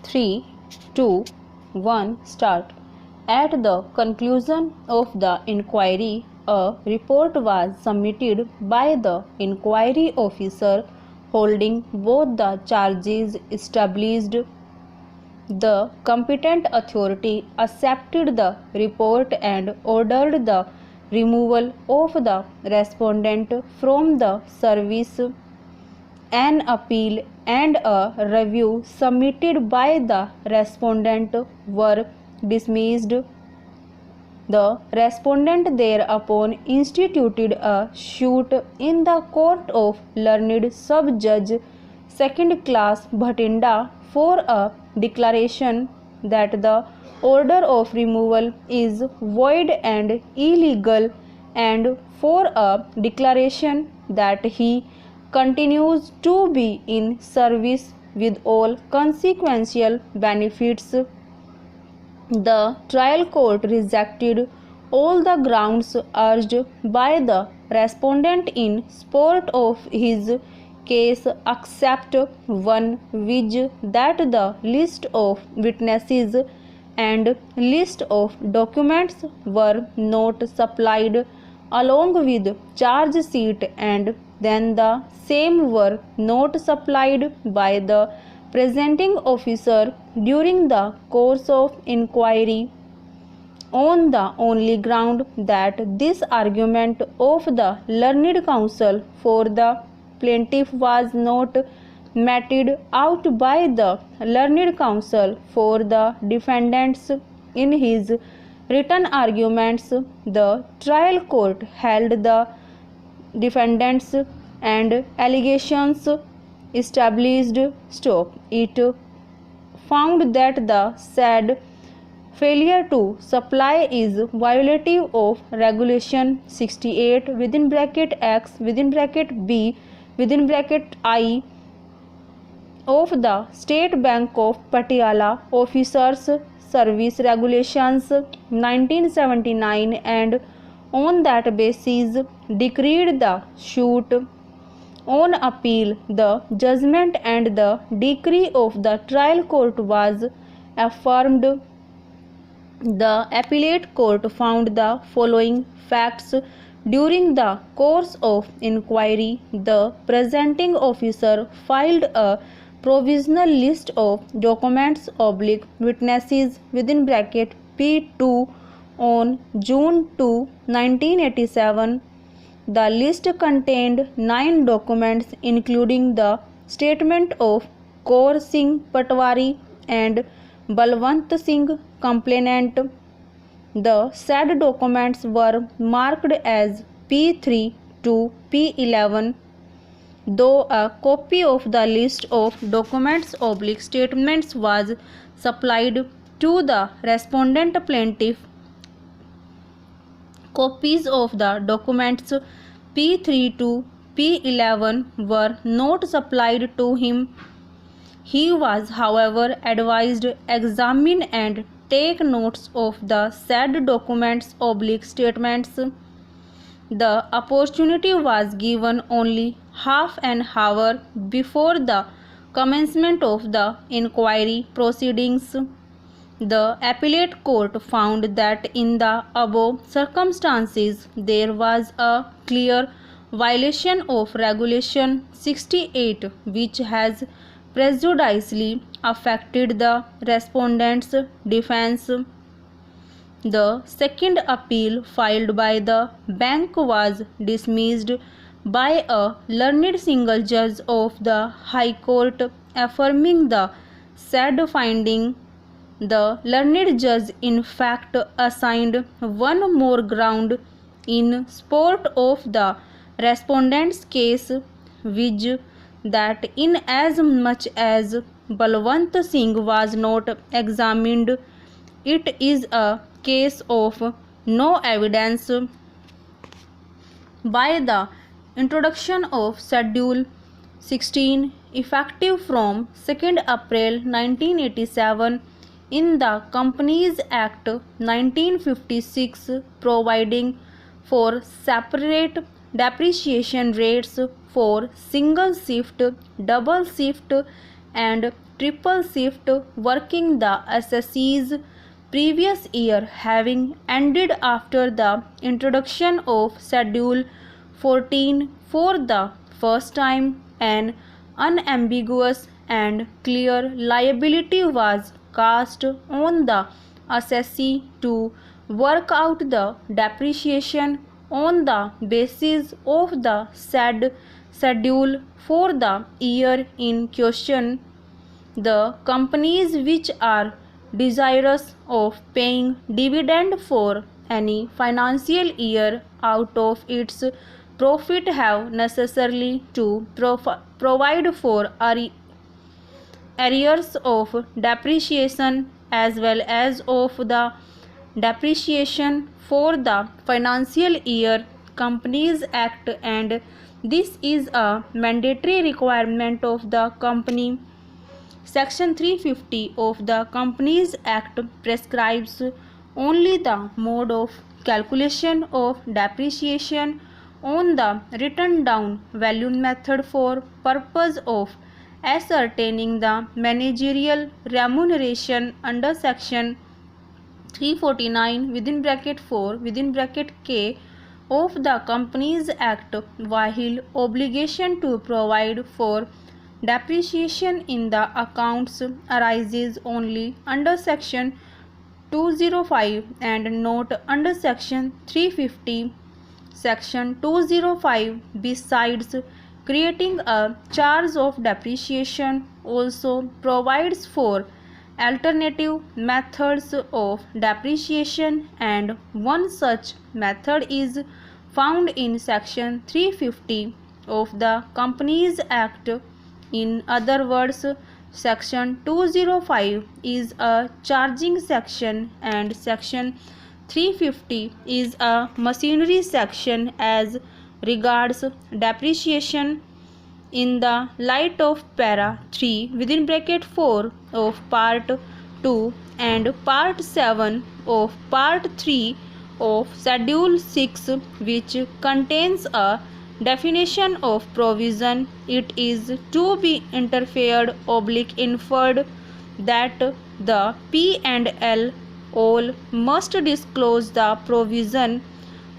3, 2, 1, start. At the conclusion of the inquiry, a report was submitted by the inquiry officer holding both the charges established. The competent authority accepted the report and ordered the removal of the respondent from the service. An appeal and a review submitted by the respondent were dismissed. The respondent thereupon instituted a suit in the Court of Learned Sub-Judge Second Class Bhatinda for a declaration that the order of removal is void and illegal, and for a declaration that he continues to be in service with all consequential benefits. The trial court rejected all the grounds urged by the respondent in support of his case except one, which that the list of witnesses and list of documents were not supplied along with charge sheet, and then the same were not supplied by the presenting officer during the course of inquiry, on the only ground that this argument of the learned counsel for the plaintiff was not meted out by the learned counsel for the defendants. In his written arguments, the trial court held the defendants and allegations established. It found that the said failure to supply is violative of regulation 68 within bracket X within bracket B within bracket I of the State Bank of Patiala Officers Service Regulations 1979, and on that basis decreed the suit. On appeal, the judgment and the decree of the trial court was affirmed. The appellate court found the following facts. During the course of inquiry, the presenting officer filed a provisional list of documents witnesses within bracket P2 on June 2, 1987. The list contained 9 documents including the statement of Kaur Singh Patwari and Balwant Singh, complainant. The said documents were marked as P3 to P11, though a copy of the list of documents statements was supplied to the respondent plaintiff. Copies of the documents P3 to P11 were not supplied to him. He was, however, advised examine and take notes of the said documents statements. The opportunity was given only half an hour before the commencement of the inquiry proceedings. The appellate court found that in the above circumstances there was a clear violation of Regulation 68 which has prejudicially affected the respondent's defense. The second appeal filed by the bank was dismissed by a learned single judge of the High Court, affirming the said finding. The learned judge in fact assigned one more ground in support of the respondent's case, which that inasmuch as Balwant Singh was not examined, it is a case of no evidence. By the introduction of Schedule 16, effective from 2nd April 1987, in the Companies Act 1956, providing for separate depreciation rates for single shift, double shift and triple shift working the SSC's previous year, having ended after the introduction of Schedule 14 for the first time. An unambiguous and clear liability was cast on the assessee to work out the depreciation on the basis of the said schedule for the year in question. The companies which are desirous of paying dividend for any financial year out of its profit have necessarily to provide for arrears of depreciation as well as of the depreciation for the financial year Companies Act, and this is a mandatory requirement of the company. Section 350 of the Companies Act prescribes only the mode of calculation of depreciation on the written down value method for purpose of ascertaining the managerial remuneration under Section 349 within bracket 4 within bracket K of the Companies Act, while obligation to provide for depreciation in the accounts arises only under Section 205 and not under Section 350. Section 205, besides creating a charge of depreciation, also provides for alternative methods of depreciation, and one such method is found in Section 350 of the Companies Act. In other words, Section 205 is a charging section and Section 350 is a machinery section as regards depreciation. In the light of para 3 within bracket 4 of part 2 and part 7 of part 3 of Schedule 6, which contains a definition of provision, it is to be inferred that the P&L all must disclose the provision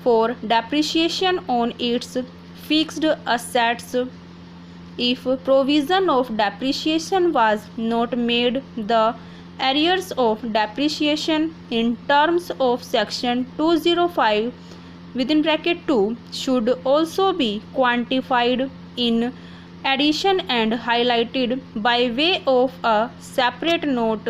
for depreciation on its fixed assets. If provision of depreciation was not made, the arrears of depreciation in terms of Section 205 within bracket 2 should also be quantified in addition and highlighted by way of a separate note.